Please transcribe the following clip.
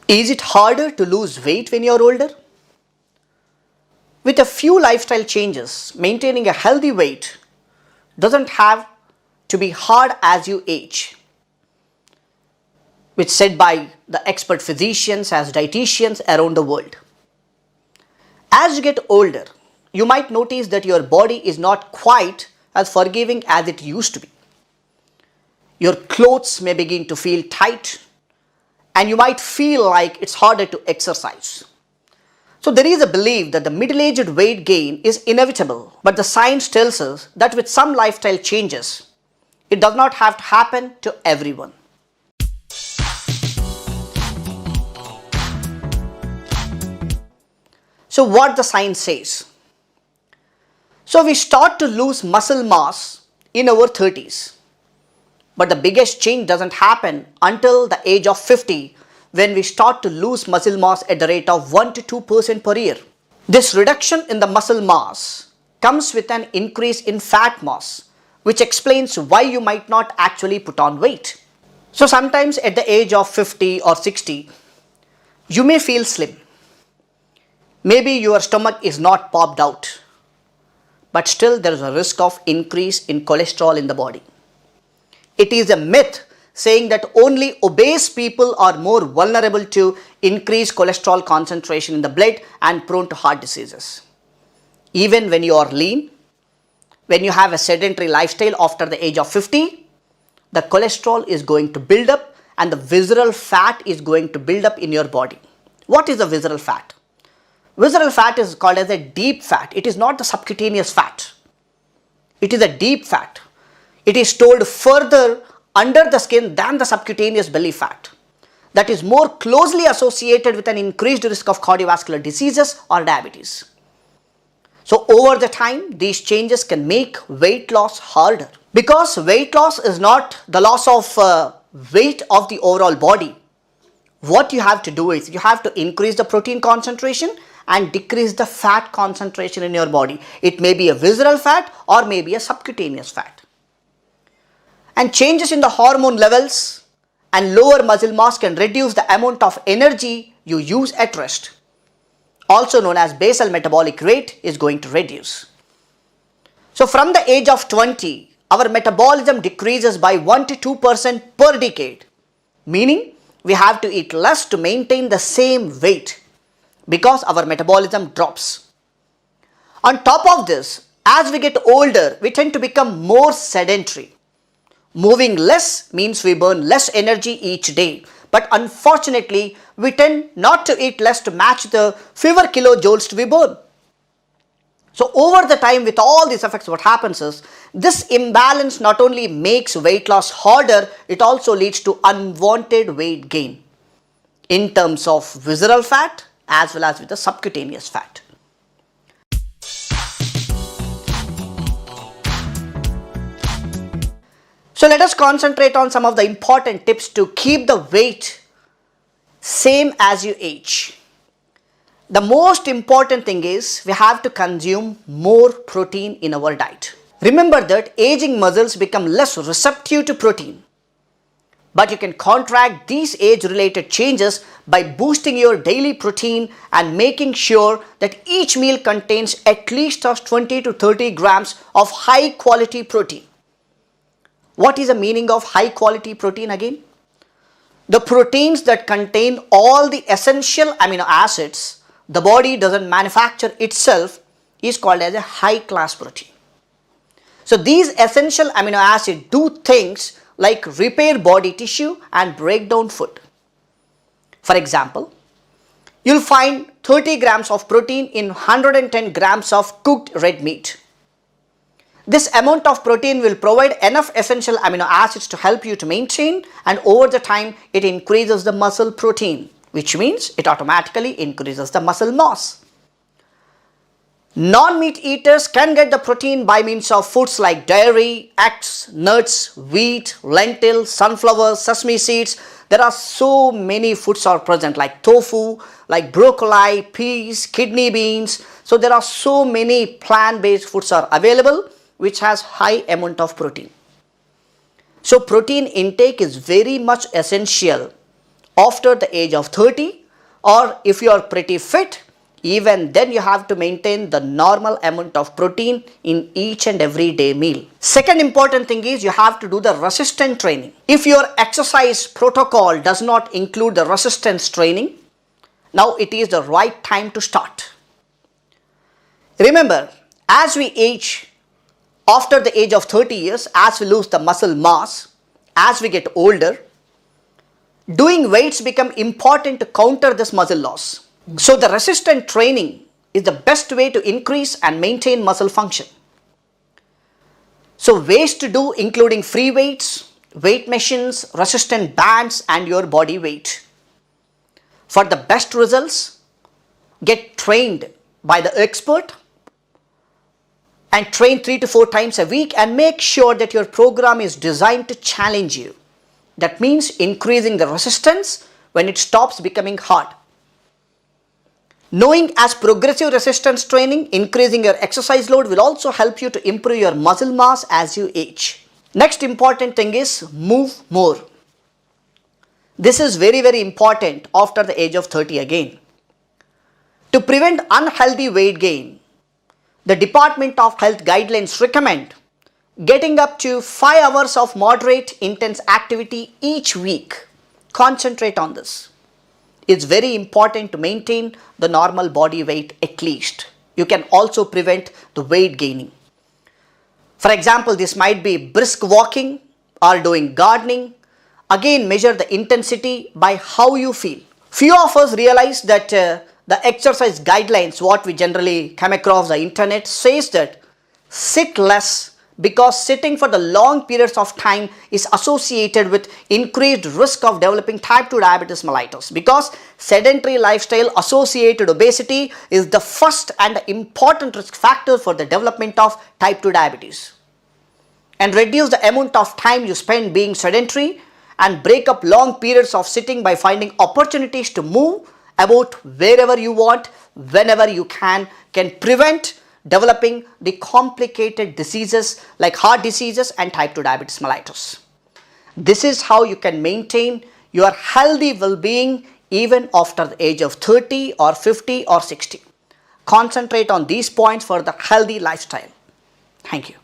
Is it harder to lose weight when you're older? With a few lifestyle changes, maintaining a healthy weight doesn't have to be hard as you age, which said by the expert physicians as dietitians around the world. As you get older, you might notice that your body is not quite as forgiving as it used to be. Your clothes may begin to feel tight, and you might feel like it's harder to exercise. So there is a belief that the middle-aged weight gain is inevitable, but the science tells us that with some lifestyle changes, it does not have to happen to everyone. So what the science says? So we start to lose muscle mass in our 30s. But the biggest change doesn't happen until the age of 50, when we start to lose muscle mass at the rate of 1 to 2% per year. This reduction in the muscle mass comes with an increase in fat mass, which explains why you might not actually put on weight. So sometimes at the age of 50 or 60, you may feel slim. Maybe your stomach is not popped out, but still there is a risk of increase in cholesterol in the body. It is a myth saying that only obese people are more vulnerable to increased cholesterol concentration in the blood and prone to heart diseases. Even when you are lean, when you have a sedentary lifestyle after the age of 50, the cholesterol is going to build up and the visceral fat is going to build up in your body. What is the visceral fat? Visceral fat is called as a deep fat. It is not the subcutaneous fat. It is a deep fat. It is stored further under the skin than the subcutaneous belly fat. That is more closely associated with an increased risk of cardiovascular diseases or diabetes. So over the time, these changes can make weight loss harder. Because weight loss is not the loss of weight of the overall body. What you have to do is you have to increase the protein concentration and decrease the fat concentration in your body. It may be a visceral fat or maybe a subcutaneous fat. And changes in the hormone levels and lower muscle mass can reduce the amount of energy you use at rest. Also known as basal metabolic rate is going to reduce. So from the age of 20, our metabolism decreases by 1 to 2% per decade. Meaning we have to eat less to maintain the same weight because our metabolism drops. On top of this, as we get older, we tend to become more sedentary. Moving less means we burn less energy each day. But unfortunately, we tend not to eat less to match the fewer kilojoules we burn. So over the time, with all these effects, what happens is this imbalance not only makes weight loss harder, it also leads to unwanted weight gain in terms of visceral fat as well as with the subcutaneous fat. So let us concentrate on some of the important tips to keep the weight same as you age. The most important thing is we have to consume more protein in our diet. Remember that aging muscles become less receptive to protein. But you can counteract these age-related changes by boosting your daily protein and making sure that each meal contains at least 20 to 30 grams of high-quality protein. What is the meaning of high-quality protein again? The proteins that contain all the essential amino acids the body doesn't manufacture itself is called as a high-class protein. So these essential amino acids do things like repair body tissue and break down food. For example, you'll find 30 grams of protein in 110 grams of cooked red meat. This amount of protein will provide enough essential amino acids to help you to maintain, and over the time it increases the muscle protein, which means it automatically increases the muscle mass. Non-meat eaters can get the protein by means of foods like dairy, eggs, nuts, wheat, lentils, sunflower, sesame seeds. There are so many foods are present like tofu, like broccoli, peas, kidney beans. So there are so many plant-based foods are available which has high amount of protein. So protein intake is very much essential after the age of 30, or if you are pretty fit, even then you have to maintain the normal amount of protein in each and every day meal. Second important thing is you have to do the resistance training. If your exercise protocol does not include the resistance training, now it is the right time to start. Remember, as we age, after the age of 30 years, as we lose the muscle mass, as we get older, doing weights become important to counter this muscle loss. So the resistance training is the best way to increase and maintain muscle function. So ways to do including free weights, weight machines, resistance bands and your body weight. For the best results, get trained by the expert and train 3 to 4 times a week, and make sure that your program is designed to challenge you. That means increasing the resistance when it stops becoming hard. Knowing as progressive resistance training, increasing your exercise load will also help you to improve your muscle mass as you age. Next important thing is move more. This is very, very important after the age of 30 again. To prevent unhealthy weight gain, the Department of Health guidelines recommend getting up to 5 hours of moderate intense activity each week. Concentrate on this. It's very important to maintain the normal body weight at least. You can also prevent the weight gaining. For example, this might be brisk walking or doing gardening. Again, measure the intensity by how you feel. Few of us realize that the exercise guidelines, what we generally come across the internet, says that sit less, because sitting for the long periods of time is associated with increased risk of developing type 2 diabetes mellitus, because sedentary lifestyle associated obesity is the first and important risk factor for the development of type 2 diabetes. And reduce the amount of time you spend being sedentary and break up long periods of sitting by finding opportunities to move about wherever you want, whenever you can prevent developing the complicated diseases like heart diseases and type 2 diabetes mellitus. This is how you can maintain your healthy well-being even after the age of 30 or 50 or 60. Concentrate on these points for the healthy lifestyle. Thank you.